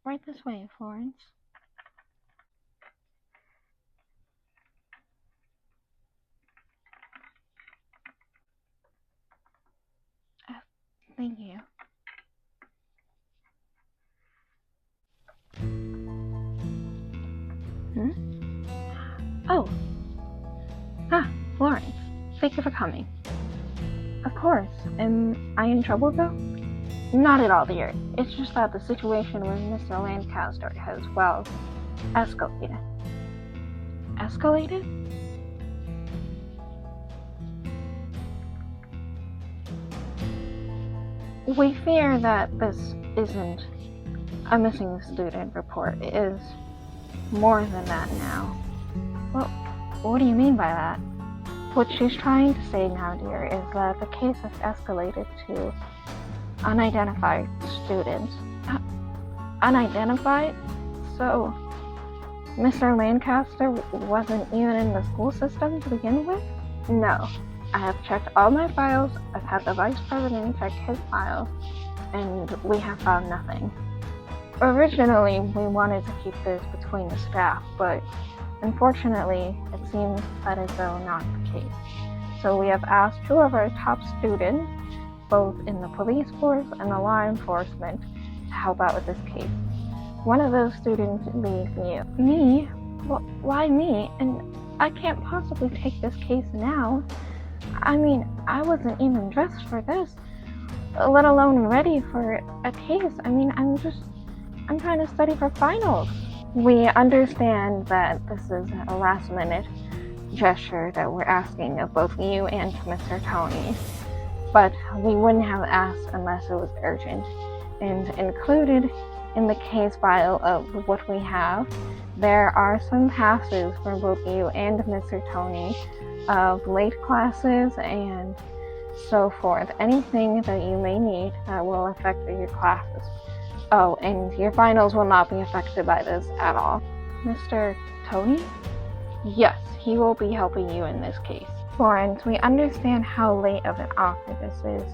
Right this way, Florence. Thank you. Oh. Florence. Thank you for coming. Of course. Am I in trouble, though? Not at all, dear. It's just that the situation with Mr. Lancaster has, well, escalated. Escalated? We fear that this isn't a missing student report. It is more than that now. Well, what do you mean by that? What she's trying to say now, dear, is that the case has escalated to unidentified students. Unidentified? So, Mr. Lancaster wasn't even in the school system to begin with? No. I have checked all my files, I've had the vice president check his files, and we have found nothing. Originally, we wanted to keep this between the staff, but unfortunately, it seems that is though not the case. So we have asked two of our top students, both in the police force and the law enforcement, to help out with this case. One of those students being you. Me? Well, why me? And I can't possibly take this case now. I mean, I wasn't even dressed for this, let alone ready for a case. I mean, I'm trying to study for finals. We understand that this is a last-minute gesture that we're asking of both you and Mr. Tony, but we wouldn't have asked unless it was urgent. And included in the case file of what we have, there are some passes for both you and Mr. Tony of late classes and so forth. Anything that you may need that will affect your classes. Oh, and your finals will not be affected by this at all. Mr. Tony? Yes, he will be helping you in this case. Florence, we understand how late of an offer this is,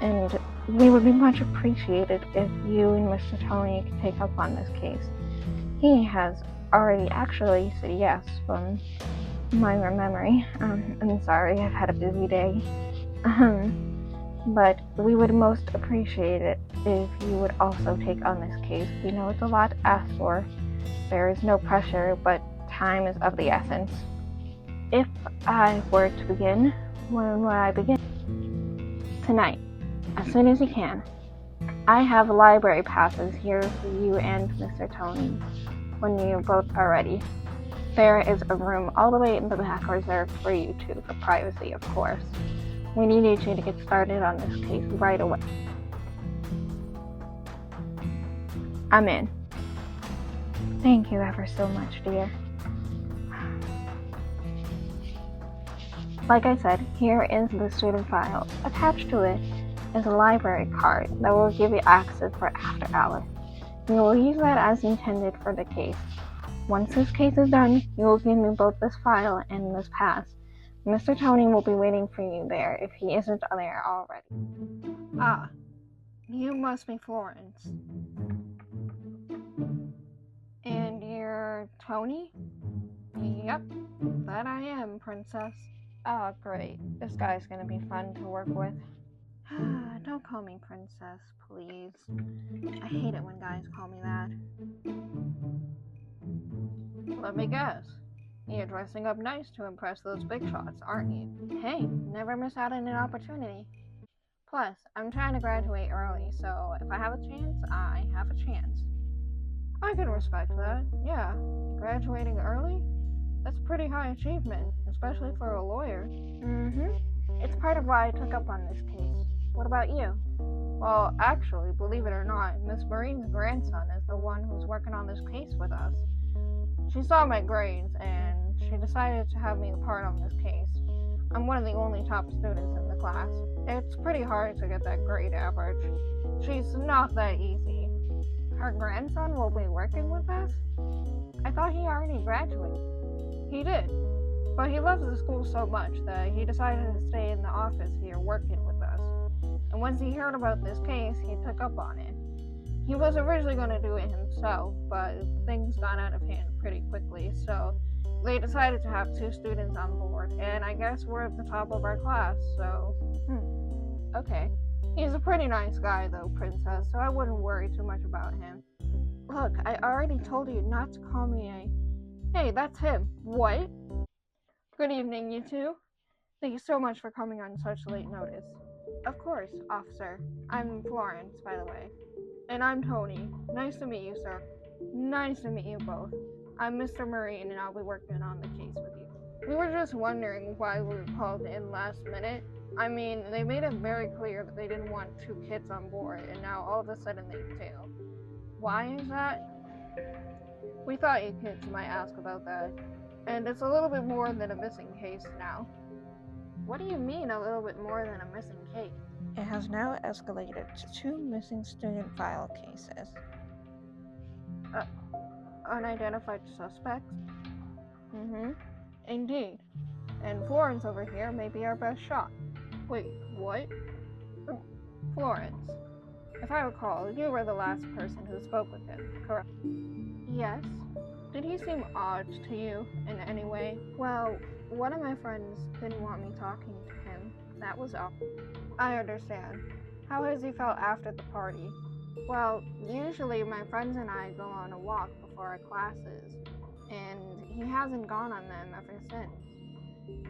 and we would be much appreciated if you and Mr. Tony could take up on this case. He has already actually said yes from my memory. I'm sorry, I've had a busy day. But we would most appreciate it if you would also take on this case. We know it's a lot to ask for. There is no pressure, but time is of the essence. If I were to begin, when would I begin? Tonight, as soon as you can. I have library passes here for you and Mr. Tony when you both are ready. There is a room all the way in the back reserved for you two, for privacy, of course. We needed you to get started on this case right away. I'm in. Thank you ever so much, dear. Like I said, here is the student file. Attached to it is a library card that will give you access for after hours. You will use that as intended for the case. Once this case is done, you will give me both this file and this pass. Mr. Tony will be waiting for you there if he isn't there already. Ah, you must be Florence. And you're Tony? Yep, that I am, princess. Oh, great. This guy's gonna be fun to work with. Don't call me princess, please. I hate it when guys call me that. Let me guess. You're dressing up nice to impress those big shots, aren't you? Hey, never miss out on an opportunity. Plus, I'm trying to graduate early, so if I have a chance, I have a chance. I can respect that, yeah. Graduating early? That's a pretty high achievement, especially for a lawyer. It's part of why I took up on this case. What about you? Well, actually, believe it or not, Miss Marine's grandson is the one who's working on this case with us. She saw my grades, and she decided to have me a part on this case. I'm one of the only top students in the class. It's pretty hard to get that grade average. She's not that easy. Her grandson will be working with us? I thought he already graduated. He did, but he loves the school so much that he decided to stay in the office here working with us. And once he heard about this case, he took up on it. He was originally going to do it himself, but things got out of hand pretty quickly, so they decided to have 2 students on board, and I guess we're at the top of our class, so, okay. He's a pretty nice guy, though, Princess, so I wouldn't worry too much about him. Look, I already told you not to call me a... Hey, that's him. What? Good evening, you two. Thank you so much for coming on such late notice. Of course, officer. I'm Florence, by the way. And I'm Tony. Nice to meet you, sir. Nice to meet you both. I'm Mr. Marine, and I'll be working on the case with you. We were just wondering why we were called in last minute. I mean, they made it very clear that they didn't want 2 kids on board, and now all of a sudden they do. Why is that? We thought you kids might ask about that. And it's a little bit more than a missing case now. What do you mean a little bit more than a missing case? It has now escalated to 2 missing student file cases. Unidentified suspects? Indeed. And Florence over here may be our best shot. Wait, what? Florence. If I recall, you were the last person who spoke with him, correct? Yes. Did he seem odd to you in any way? Well, one of my friends didn't want me talking to him. That was all. I understand. How has he felt after the party? Well, usually my friends and I go on a walk before our classes, and he hasn't gone on them ever since.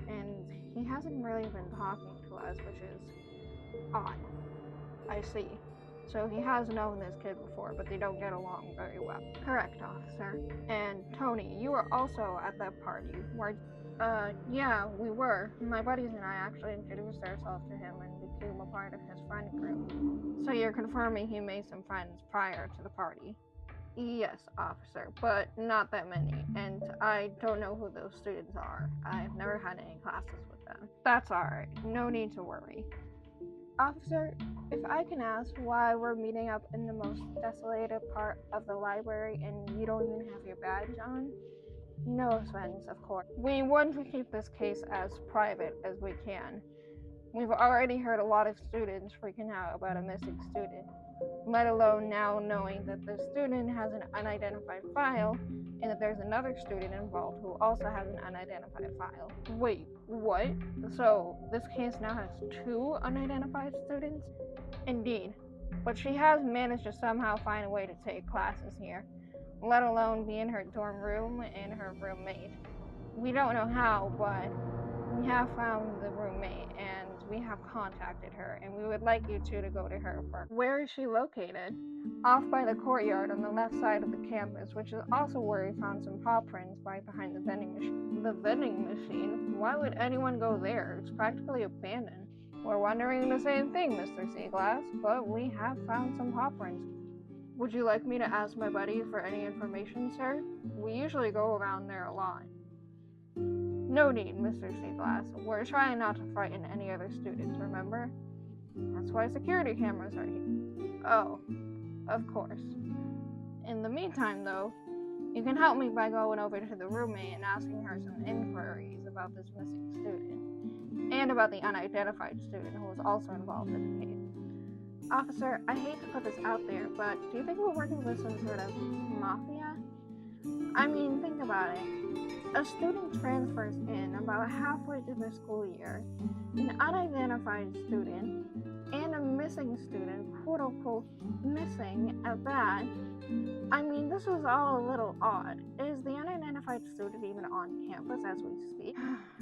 And he hasn't really been talking to us, which is odd. I see. So he has known this kid before, but they don't get along very well. Correct, officer. And Tony, you were also at that party, weren't you? Yeah, we were. My buddies and I actually introduced ourselves to him and became a part of his friend group. So you're confirming he made some friends prior to the party? Yes, officer, but not that many, and I don't know who those students are. I've never had any classes with them. That's alright, no need to worry. Officer, if I can ask why we're meeting up in the most desolated part of the library and you don't even have your badge on? No offense, of course. We want to keep this case as private as we can. We've already heard a lot of students freaking out about a missing student, let alone now knowing that the student has an unidentified file and that there's another student involved who also has an unidentified file. Wait, what? So this case now has 2 unidentified students? Indeed, but she has managed to somehow find a way to take classes here, let alone be in her dorm room and her roommate. We don't know how, but we have found the roommate and we have contacted her, and we would like you two to go to her first. Where is she located? Off by the courtyard on the left side of the campus, which is also where we found some paw prints right behind the vending machine. The vending machine? Why would anyone go there? It's practically abandoned. We're wondering the same thing, Mr. Seaglass, but we have found some paw prints. Would you like me to ask my buddy for any information, sir? We usually go around there a lot. No need, Mr. Seaglass. We're trying not to frighten any other students, remember? That's why security cameras are here. Oh, of course. In the meantime, though, you can help me by going over to the roommate and asking her some inquiries about this missing student, and about the unidentified student who was also involved in the case. Officer, I hate to put this out there, but do you think we're working with some sort of mafia? I mean, think about it. A student transfers in about halfway through the school year, an unidentified student, and a missing student, quote-unquote missing at that. I mean, this is all a little odd. Is the unidentified student even on campus as we speak?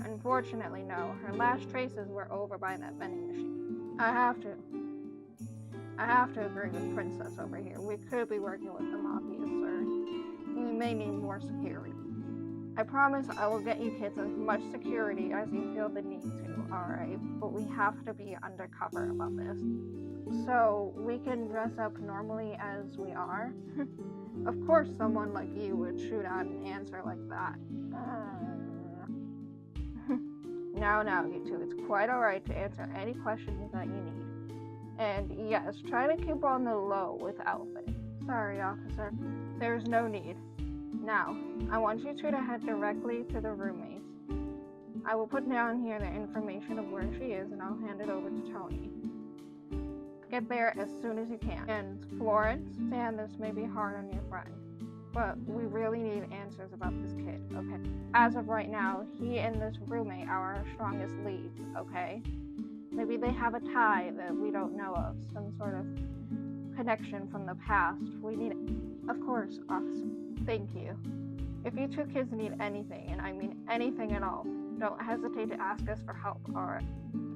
Unfortunately, no. Her last traces were over by that vending machine. I have to agree with Princess over here. We could be working with the mafia, sir. We may need more security. I promise I will get you kids as much security as you feel the need to, alright? But we have to be undercover about this. So, we can dress up normally as we are? Of course someone like you would shoot out an answer like that. Now, you two, it's quite alright to answer any questions that you need. And yes, try to keep on the low with Alfred. Sorry, officer. There's no need. Now, I want you two to head directly to the roommates. I will put down here the information of where she is, and I'll hand it over to Tony. Get there as soon as you can. And Florence, and this may be hard on your friend, but we really need answers about this kid, okay? As of right now, he and this roommate are our strongest leads, okay? Maybe they have a tie that we don't know of, some sort of connection from the past. We need, of course, officer. Thank you. If you two kids need anything, and I mean anything at all, don't hesitate to ask us for help, alright?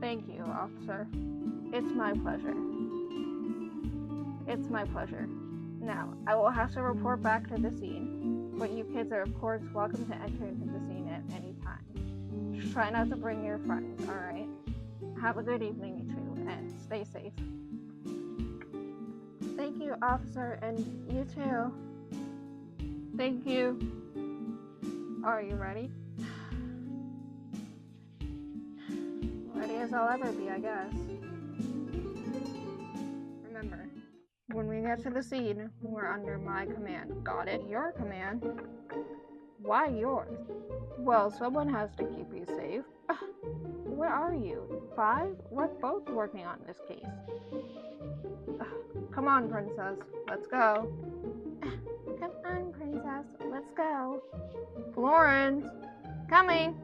Thank you, officer. It's my pleasure. It's my pleasure. Now, I will have to report back to the scene, but you kids are, of course, welcome to enter into the scene at any time. Just try not to bring your friends, alright? Have a good evening, you two, and stay safe. Thank you, officer, and you too. Thank you. Are you ready? Ready as I'll ever be, I guess. Remember, when we get to the scene, we're under my command. Got it? Your command? Why yours? Well, someone has to keep you safe. Where are you? 5? We're both working on this case. Come on, princess. Let's go. Come on, princess. Let's go. Florence! Coming!